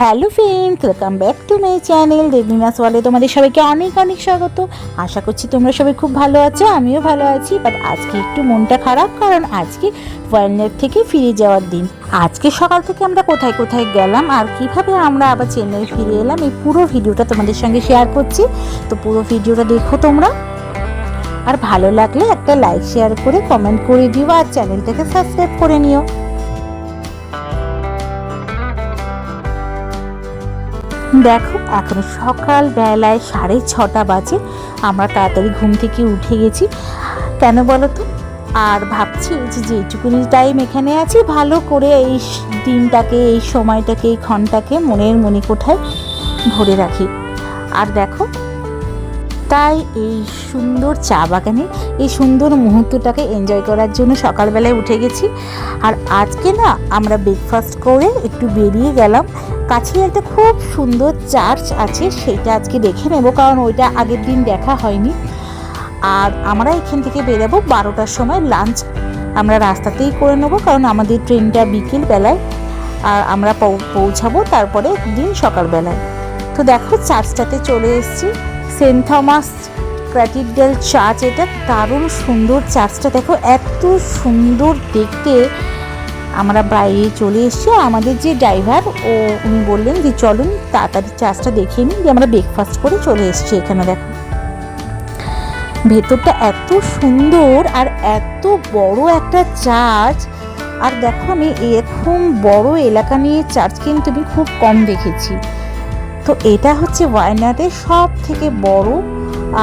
Hello friends, welcome back to my channel Deblina's ওয়ার্ল্ডে তোমাদের সবাইকে অনেক অনেক স্বাগত। আশা করছি তোমরা সবাই খুব ভালো আছো, আমিও ভালো আছি। বাট আজকে একটু মনটা খারাপ, কারণ আজকে ওয়ার্ল্ড থেকে ফিরে যাওয়ার দিন। আজকে সকাল থেকে আমরা কোথায় কোথায় গেলাম আর কিভাবে আমরা আবার চেন্নাই ফিরে এলাম, এই পুরো ভিডিওটা তোমাদের সঙ্গে শেয়ার করছি। তো পুরো ভিডিওটা দেখো তোমরা, আর ভালো লাগলে একটা লাইক শেয়ার করে কমেন্ট করে দিও, আর চ্যানেলটাকে সাবস্ক্রাইব করে নিও। দেখো এখন সকাল বেলায় 6:30 বাজে। আমরা তাড়াতাড়ি ঘুম থেকে উঠে গেছি, কেন বলো তো? আর ভাবছি যে যেটুকুনি টাইম এখানে আছি ভালো করে এই দিনটাকে, এই সময়টাকে, এই ক্ষণটাকে মনের মণিকোঠায় ভরে রাখি। আর দেখো, তাই এই সুন্দর চা বাগানে এই সুন্দর মুহূর্তটাকে এনজয় করার জন্য সকালবেলায় উঠে গেছি। আর আজকে না আমরা ব্রেকফাস্ট করে একটু বেরিয়ে গেলাম। কাছে একটা খুব সুন্দর চার্চ আছে, সেটা আজকে দেখে নেব, কারণ ওইটা আগের দিন দেখা হয়নি। আর আমরা এখান থেকে বেরোবো 12টার সময়। লাঞ্চ আমরা রাস্তাতেই করে নেবো, কারণ আমাদের ট্রেনটা বিকেল বেলায়, আর আমরা পৌঁছাবো তারপরে দিন সকালবেলায়। তো দেখো চার্চটাতে চলে এসেছি, সেন্ট থমাস ক্যাথিড্রাল চার্চ। এটা দারুণ সুন্দর চার্চটা, দেখো এত সুন্দর দেখতে। আমরা বাইরে চলে এসেছি, আমাদের যে ড্রাইভার উনি বললেন যে চলুন তাড়াতাড়ি চার্চটা দেখিয়ে নিন, দিয়ে আমরা ব্রেকফাস্ট করে চলে এসেছি। এখানে দেখো ভেতরটা এত সুন্দর আর এত বড় একটা চার্চ। আর দেখো আমি এরকম বড় এলাকা নিয়ে চার্চ কিন্তু আমি খুব কম দেখেছি। তো এটা হচ্ছে ওয়ায়নাডের সব থেকে বড়,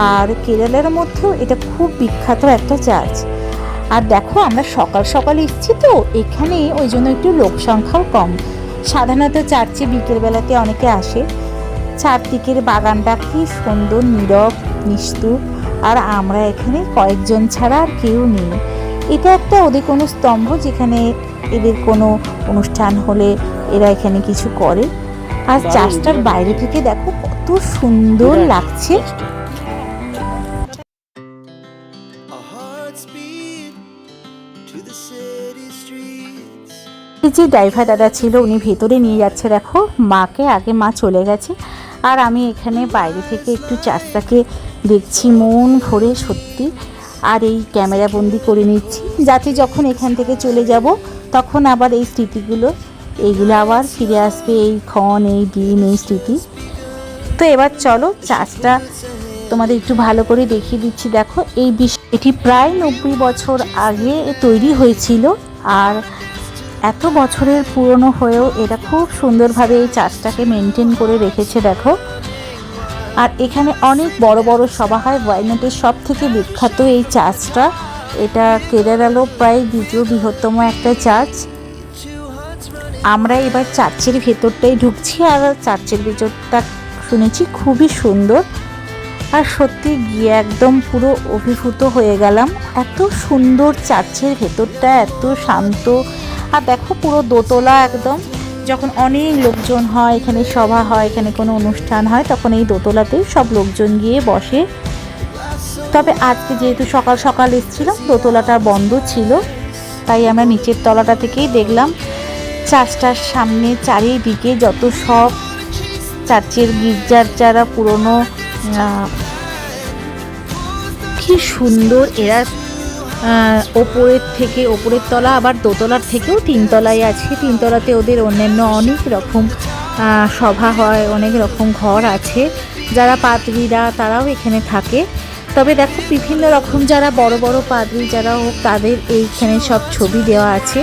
আর কেরালার মধ্যেও এটা খুব বিখ্যাত একটা চার্চ। আর দেখো আমরা সকাল সকাল এসেছি, তো এখানে ওই জন্য একটু লোক সংখ্যাও কম। সাধারণত চার্চে বিকেলবেলাতে অনেকে আসে। চারদিকের বাগানটা কি সুন্দর, নীরব নিস্তূপ। আর আমরা এখানে কয়েকজন ছাড়া আর কেউ নেই। এটা একটা ওদের কোনো স্তম্ভ, যেখানে এদের কোনো অনুষ্ঠান হলে এরা এখানে কিছু করে। আর চার্চটার বাইরে থেকে দেখো কত সুন্দর লাগছে। যে ড্রাইভার দাদা ছিল উনি ভেতরে নিয়ে যাচ্ছে, দেখো মাকে, আগে মা চলে গেছে। আর আমি এখানে বাইরে থেকে একটু চার্চটাকে দেখছি মন ভরে সত্যি। আর এই ক্যামেরা বন্দি করে নিচ্ছি, যাতে যখন এখান থেকে চলে যাব তখন আবার এই স্মৃতিগুলো, এইগুলো আবার ফিরে আসবে, এই ক্ষণ, এই দিন, এই স্মৃতি। তো এবার চলো চার্চটা তোমাদের একটু ভালো করে দেখিয়ে দিচ্ছি। দেখো এটি প্রায় 90 বছর আগে তৈরি হয়েছিল, আর এত বছরের পুরনো হয়েও এটা খুব সুন্দরভাবে এই চার্চটাকে মেনটেন করে রেখেছে দেখো। আর এখানে অনেক বড় বড় সভা হয়। ওয়ায়নাডের সব থেকে বিখ্যাত এই চার্চটা। এটা কেরালারও প্রায় দ্বিতীয় বৃহত্তম একটা চার্চ। আমরা এবার চার্চের ভেতরটাই ঢুকছি, আর চার্চের ভেতরটা শুনেছি খুবই সুন্দর। আর সত্যি গিয়ে একদম পুরো অভিভূত হয়ে গেলাম। এত সুন্দর চার্চের ভেতরটা, এত শান্ত। আর দেখো পুরো দোতলা একদম। যখন অনেক লোকজন হয়, এখানে সভা হয়, এখানে কোনো অনুষ্ঠান হয়, তখন এই দোতলাতেই সব লোকজন গিয়ে বসে। তবে আজকে যেহেতু সকাল সকাল এসেছিলাম, দোতলাটা বন্ধ ছিল, তাই আমরা নিচের তলাটা থেকেই দেখলাম। চার্চটার সামনে চারিদিকে যত সব চার্চের গির্জার যারা পুরনো, কি সুন্দর এরা। ওপরের তলা, আবার দোতলার থেকেও 3 তলায় আছে। 3 তলাতে ওদের অন্যান্য অনেক রকম সভা হয়, অনেক রকম ঘর আছে। যারা পাদ্রীরা তারাও এখানে থাকে। তবে দেখো বিভিন্ন রকম যারা বড় বড় পাদ্রী যারা হোক, তাদের এইখানে সব ছবি দেওয়া আছে।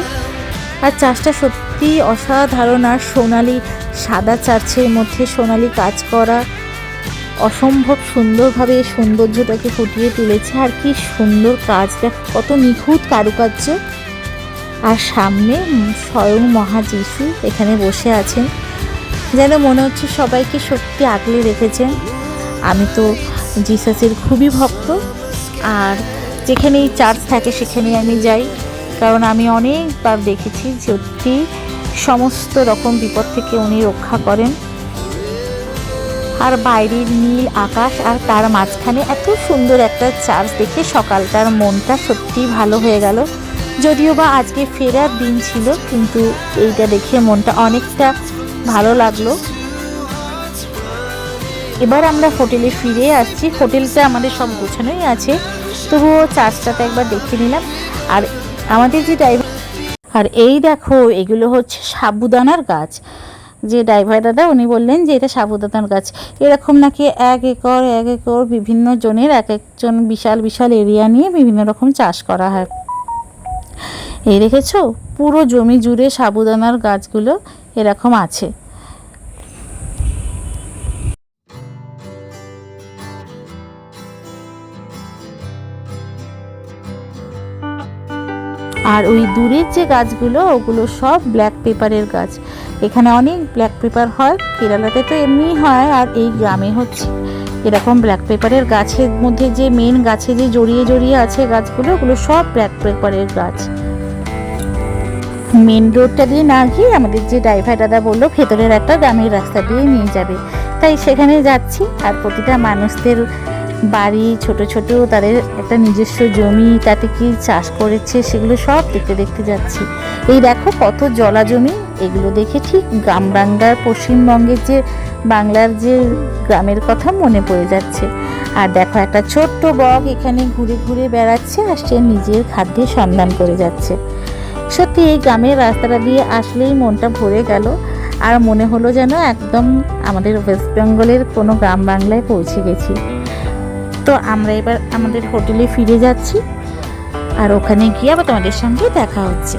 আর চার্চটা সত্যি অসাধারণ। আর সোনালি সাদা চার্চের মধ্যে সোনালি কাজ করা, অসম্ভব সুন্দরভাবে এই সৌন্দর্যটাকে ফুটিয়ে তুলেছে। আর কি সুন্দর কাজ, দেখো কত নিখুঁত কারুকার্য। আর সামনে স্বয়ং মহা যিশু এখানে বসে আছেন, যেন মনে হচ্ছে সবাইকে সত্যি আগলে রেখেছেন। আমি তো জিসাসের খুবই ভক্ত, আর যেখানে এই চার্চ থাকে সেখানে আমি যাই, কারণ আমি অনেকবার দেখেছি সত্যি সমস্ত রকম বিপদ থেকে উনি রক্ষা করেন। আর বাইরের নীল আকাশ, আর তার মাঝখানে এত সুন্দর একটা চার্চ দেখে সকালটার মনটা সত্যি ভালো হয়ে গেল। যদিও বা আজকে ফেরার দিন ছিল, কিন্তু এইটা দেখে মনটা অনেকটা ভালো লাগলো। এবার আমরা হোটেলে ফিরে আসছি। হোটেলটা আমাদের সব গোছানোই আছে, তবুও চার্জটাতে একবার দেখে নিলাম। আর আমাদের যে ড্রাইভার, আর এই দেখো এগুলো হচ্ছে সাবুদানার গাছ। যে ড্রাইভার দাদা উনি বললেন যে এটা সাবুদানার গাছ, এরকম নাকি 1 একর বিভিন্ন জনের এক একজন বিশাল বিশাল এরিয়া নিয়ে বিভিন্ন রকম চাষ করা হয়। এই দেখেছো পুরো জমি জুড়ে সাবুদানার গাছগুলো এরকম আছে। আর ওই দূরের যে গাছগুলো ওগুলো সব ব্ল্যাক পেপারের গাছ। এখানে অনেক ব্ল্যাক পেপার হয়, কেরালাতে তো এমনিই হয়, আর এই গ্রামে হচ্ছে এরকম ব্ল্যাক পেপারের গাছের মধ্যে যে মেন গাছে যে জড়িয়ে জড়িয়ে আছে গাছগুলো, ওগুলো সব ব্ল্যাক পেপারের গাছ। মেন রোডটা দিয়ে না গিয়ে আমাদের যে ড্রাইভার দাদা বললো ভেতরের একটা গ্রামের রাস্তা দিয়ে নিয়ে যাবে, তাই সেখানে যাচ্ছি। আর প্রতিটা মানুষদের বাড়ি ছোট ছোট, তাদের একটা নিজস্ব জমি, তাতে কি চাষ করেছে সেগুলো সব দেখতে দেখতে যাচ্ছি। এই দেখো কত জলা জমি, এগুলো দেখে ঠিক গ্রাম বাংলার, পশ্চিমবঙ্গের যে বাংলার যে গ্রামের কথা মনে পড়ে যাচ্ছে। আর দেখো একটা ছোট্ট বক এখানে ঘুরে ঘুরে বেড়াচ্ছে, আর সে নিজের খাদ্যের সন্ধান করে যাচ্ছে। সত্যি এই গ্রামের রাস্তাটা দিয়ে আসলেই মনটা ভরে গেল, আর মনে হলো যেন একদম আমাদের ওয়েস্ট বেঙ্গলের কোনো গ্রাম বাংলায় পৌঁছে গেছি। তো আমরা এবার আমাদের হোটেলে ফিরে যাচ্ছি, আর ওখানে গিয়ে আবার তোমাদের সঙ্গে দেখা হচ্ছে।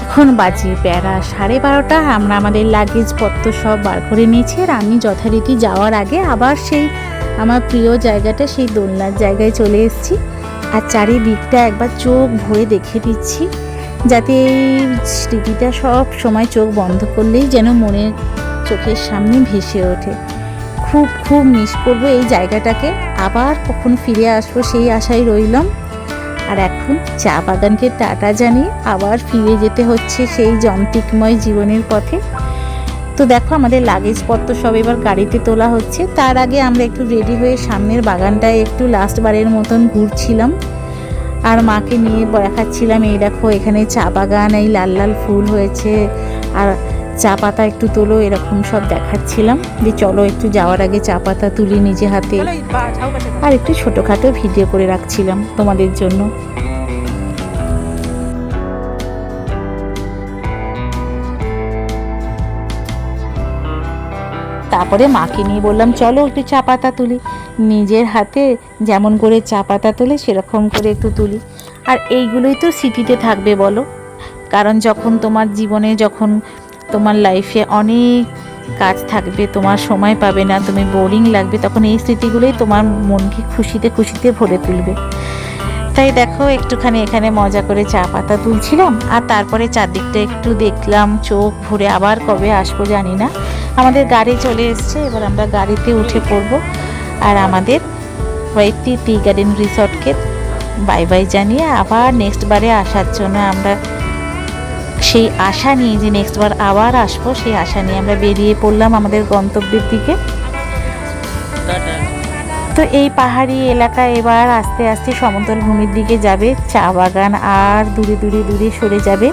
এখন বাজে বেলা 12:30। আমরা আমাদের লাগেজ পত্র সব বার করে নিয়েছি, আর আমি যথারীতি যাওয়ার আগে আবার সেই আমার প্রিয় জায়গাটা, সেই দোলনার জায়গায় চলে এসেছি। আর চারিদিকটা একবার চোখ ভরে দেখে দিচ্ছি, যাতে এই স্মৃতিটা সব সময় চোখ বন্ধ করলেই যেন মনের চোখের সামনে ভেসে ওঠে। খুব খুব মিস করবো এই জায়গাটাকে, আবার কখন ফিরে আসবো সেই আশায় রইলাম। আর এখন চা বাগানকে টাটা জানিয়ে আবার ফিরে যেতে হচ্ছে সেই যন্ত্রিকময় জীবনের পথে। তো দেখো আমাদের লাগেজপত্র সব এবার গাড়িতে তোলা হচ্ছে। তার আগে আমরা একটু রেডি হয়ে সামনের বাগানটায় একটু লাস্ট বারের মতন ঘুরছিলাম, আর মাকে নিয়ে দেখাচ্ছিলাম এই দেখো এখানে চা বাগান, এই লাল লাল ফুল হয়েছে, আর চা পাতা একটু তোলো, এরকম সব দেখাচ্ছিলাম যে চলো একটু যাওয়ার আগে চা পাতা তুলি নিজে হাতে, আর একটু ছোটোখাটো ভিডিও করে রাখছিলাম তোমাদের জন্য। তারপরে মাকে নিয়ে বললাম চলো একটু চা পাতা তুলি, নিজের হাতে যেমন করে চা পাতা তোলে সেরকম করে একটু তুলি। আর এইগুলোই তো স্মৃতিতে থাকবে বলো, কারণ যখন তোমার জীবনে, যখন তোমার লাইফে অনেক কাজ থাকবে, তোমার সময় পাবে না, তুমি বোরিং লাগবে, তখন এই স্মৃতিগুলোই তোমার মনকে খুশিতে খুশিতে ভরে তুলবে। তাই দেখো একটুখানি এখানে মজা করে চা পাতা তুলছিলাম, আর তারপরে চারদিকটা একটু দেখলাম চোখ ভরে। আবার কবে আসবো জানি না। আমাদের গাড়ি চলে এসছে, এবার আমরা গাড়িতে উঠে পড়বো, আর আমাদের ওয়াইটি টি গার্ডেন রিসর্টকে বাই বাই জানিয়ে আবার নেক্সট বারে আসার জন্য আমরা সেই আশা নিয়ে, যে নেক্সট বার আবার আসবো সেই আশা নিয়ে আমরা বেরিয়ে পড়লাম আমাদের গন্তব্যের দিকে। তো এই পাহাড়ি এলাকায় এবার আস্তে আস্তে সমতল ভূমির দিকে যাবে, চা বাগান আর দূরে দূরে দূরে সরে যাবে,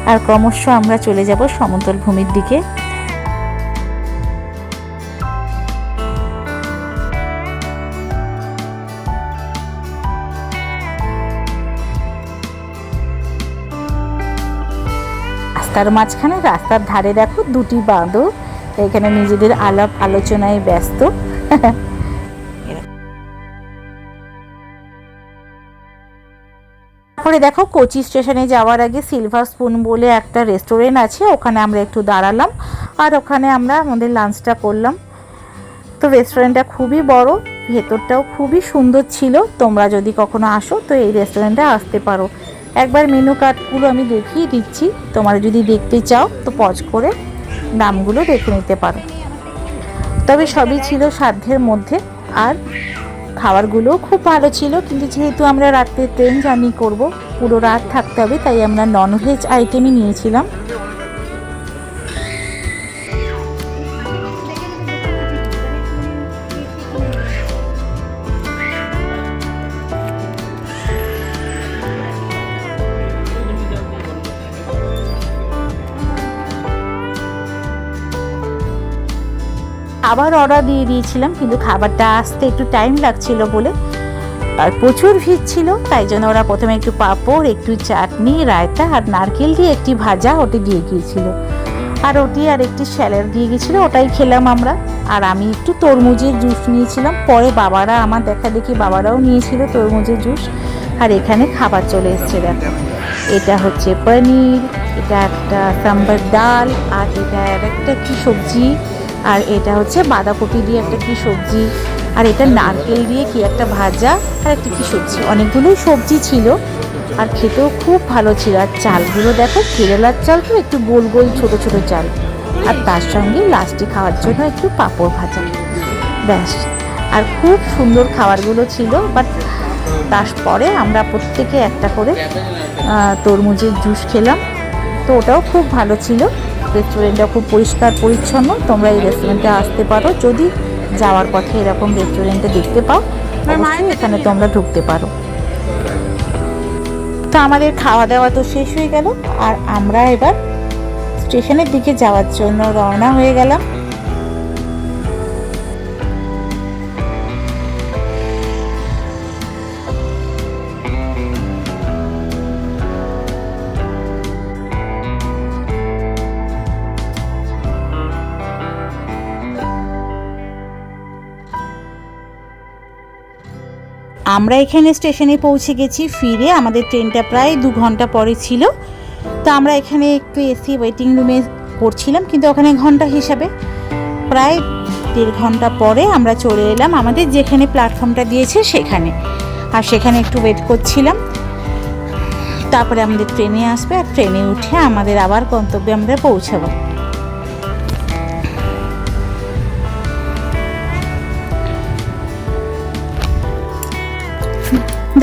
আর ক্রমশ আমরা চলে যাব সমতল ভূমির দিকে। রাস্তার মাঝখানে, রাস্তার ধারে দেখো দুটি বাঁদর এখানে নিজেদের আলাপ আলোচনায় ব্যস্ত। তারপরে দেখো কোচি স্টেশনে যাওয়ার আগে সিলভার স্পুন বলে একটা রেস্টুরেন্ট আছে, ওখানে আমরা একটু দাঁড়ালাম, আর ওখানে আমরা আমাদের লাঞ্চটা করলাম। তো রেস্টুরেন্টটা খুবই বড়, ভেতরটাও খুবই সুন্দর ছিল। তোমরা যদি কখনো আসো তো এই রেস্টুরেন্টে আসতে পারো। একবার মেনু কার্ডগুলো আমি দেখিয়ে দিচ্ছি, তোমরা যদি দেখতে চাও তো পজ করে দামগুলো দেখে নিতে পারো। তবে সবই ছিল সাধ্যের মধ্যে, আর খাবারগুলোও খুব ভালো ছিল। কিন্তু যেহেতু আমরা রাত্রে ট্রেন জার্নি করব, পুরো রাত থাকতে হবে, তাই আমরা ননভেজ আইটেমই নিয়েছিলাম। খাবার অর্ডার দিয়ে দিয়েছিলাম, কিন্তু খাবারটা আসতে একটু টাইম লাগছিল বলে আর প্রচুর ভিড় ছিল, তাই জন্য ওরা প্রথমে একটু পাঁপড়, একটু চাটনি, রায়তা আর নারকেল দিয়ে একটি ভাজা ওটি দিয়ে গিয়েছিল, আর ওটি আর একটি স্যালাড দিয়ে গিয়েছিলো, ওটাই খেলাম আমরা। আর আমি একটু তরমুজের জুস নিয়েছিলাম, পরে বাবারা আমার দেখা দেখি বাবারাও নিয়েছিল তরমুজের জুস। আর এখানে খাবার চলে এসছে, দেখো এটা হচ্ছে পনির, এটা একটা সাম্বার ডাল, আর এটা একটা কি সবজি, আর এটা হচ্ছে বাঁধাকপি দিয়ে একটা কি সবজি, আর এটা নারকেল দিয়ে কি একটা ভাজা, আর একটা কি সবজি, অনেকগুলোই সবজি ছিল আর খেতেও খুব ভালো ছিল। আর চালগুলো দেখো কেরালার চাল তো, একটু গোল গোল ছোট ছোট চাল, আর তার সঙ্গে লাস্টে খাওয়ার জন্য একটু পাঁপড় ভাজা, ব্যাস। আর খুব সুন্দর খাবারগুলো ছিল। বাট তারপরে আমরা প্রত্যেকে একটা করে তরমুজের জুস খেলাম, তো ওটাও খুব ভালো ছিল। রেস্টুরেন্টটা খুব পরিষ্কার পরিচ্ছন্ন, তোমরা এই রেস্টুরেন্টে আসতে পারো, যদি যাওয়ার পথে এরকম রেস্টুরেন্টে দেখতে পাও এখানে তোমরা ঢুকতে পারো। তো আমাদের খাওয়া দাওয়া তো শেষ হয়ে গেল, আর আমরা এবার স্টেশনের দিকে যাওয়ার জন্য রওনা হয়ে গেলাম। আমরা এখানে স্টেশনে পৌঁছে গেছি ফিরে, আমাদের ট্রেনটা প্রায় 2 ঘন্টা পরে ছিল। তো আমরা এখানে একটু এসি ওয়েটিং রুমে করছিলাম, কিন্তু ওখানে ঘন্টা হিসাবে প্রায় 1.5 ঘন্টা পরে আমরা চলে এলাম আমাদের যেখানে প্ল্যাটফর্মটা দিয়েছে সেখানে, আর সেখানে একটু ওয়েট করছিলাম। তারপরে আমাদের ট্রেনে আসবে, আর ট্রেনে উঠে আমাদের আবার গন্তব্যে আমরা পৌঁছাবো।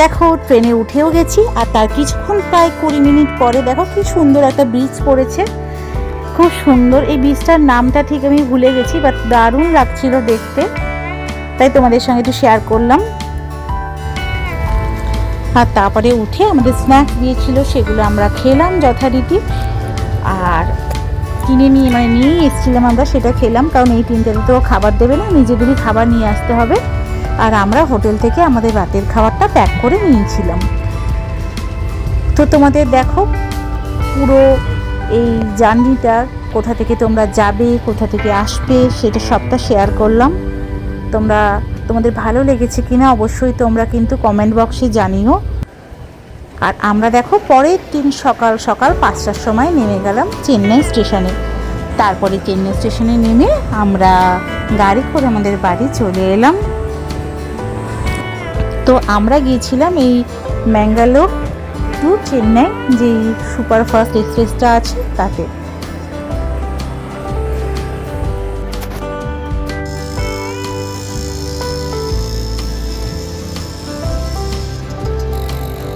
দেখো ট্রেনে উঠেও গেছি, আর তার কিছুক্ষণ প্রায় 20 মিনিট পরে দেখো কি সুন্দর একটা ব্রিজ পড়েছে, খুব সুন্দর। এই ব্রিজটার নামটা ঠিক আমি ভুলে গেছি, বাট দারুণ লাগছিল দেখতে, তাই তোমাদের সঙ্গে একটু শেয়ার করলাম। আর তারপরে উঠে আমাদের স্ন্যাক্স দিয়েছিল, সেগুলো আমরা খেলাম যথারীতি, আর কিনে নিয়ে এসেছিলাম আমরা, সেটা খেলাম, কারণ এই 3টাতে তো খাবার দেবে না, নিজেদেরই খাবার নিয়ে আসতে হবে। আর আমরা হোটেল থেকে আমাদের রাতের খাবারটা প্যাক করে নিয়েছিলাম। তো তোমাদের দেখো পুরো এই জার্নিটা, কোথা থেকে তোমরা যাবে, কোথা থেকে আসবে, সেটা সবটা শেয়ার করলাম। তোমাদের ভালো লেগেছে কিনা অবশ্যই তোমরা কিন্তু কমেন্ট বক্সে জানিও। আর আমরা দেখো পরের দিন সকাল সকাল 5টার সময় নেমে গেলাম চেন্নাই স্টেশনে। তারপরে চেন্নাই স্টেশনে নেমে আমরা গাড়ি করে আমাদের বাড়ি চলে এলাম। তো আমরা গিয়েছিলাম এই ম্যাঙ্গালোর টু চেন্নাই যেই সুপারফাস্ট এক্সপ্রেসটা আছে তাতে।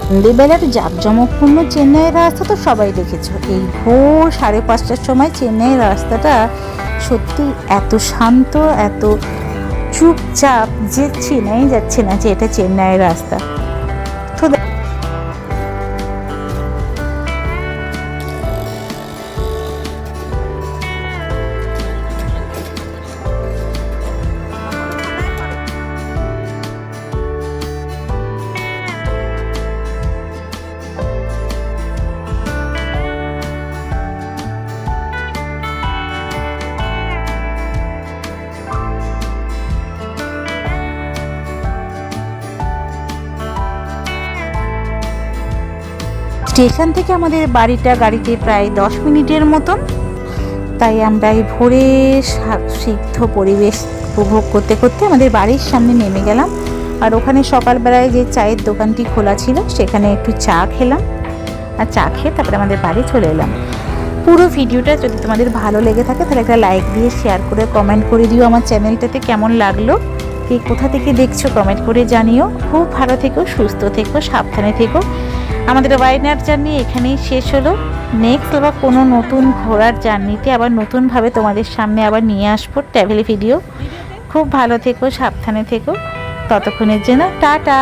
সন্ধ্যেবেলার জাঁকজমকপূর্ণ চেন্নাইয়ের রাস্তা তো সবাই দেখেছো। এই ভোর 5:30টার সময় চেন্নাইয়ের রাস্তাটা সত্যি এত শান্ত, এত চুপচাপ যে চেনাই যাচ্ছে না যে এটা চেন্নাইয়ের রাস্তা। তো স্টেশন থেকে আমাদের বাড়িটা গাড়িতে প্রায় 10 মিনিটের মতন, তাই আমরা এই ভোরে সিদ্ধ পরিবেশ উপভোগ করতে করতে আমাদের বাড়ির সামনে নেমে গেলাম। আর ওখানে সকালবেলায় যে চায়ের দোকানটি খোলা ছিল সেখানে একটু চা খেলাম, আর চা খেয়ে তারপরে আমাদের বাড়ি চলে এলাম। পুরো ভিডিওটা যদি তোমাদের ভালো লেগে থাকে তাহলে একটা লাইক দিয়ে শেয়ার করে কমেন্ট করে দিও আমার চ্যানেলটাতে কেমন লাগলো, কে কোথা থেকে দেখছো কমেন্ট করে জানিও। খুব ভালো থেকো, সুস্থ থেকো, সাবধানে থেকো। আমাদের ওয়াইনার জার্নি এখানেই শেষ হলো। নেক্সট আবার কোনো নতুন ঘোরার জার্নিতে আবার নতুনভাবে তোমাদের সামনে আবার নিয়ে আসবো ট্রাভেল ভিডিও। খুব ভালো থেকো, সাবধানে থেকো, ততক্ষণের জন্য টাটা।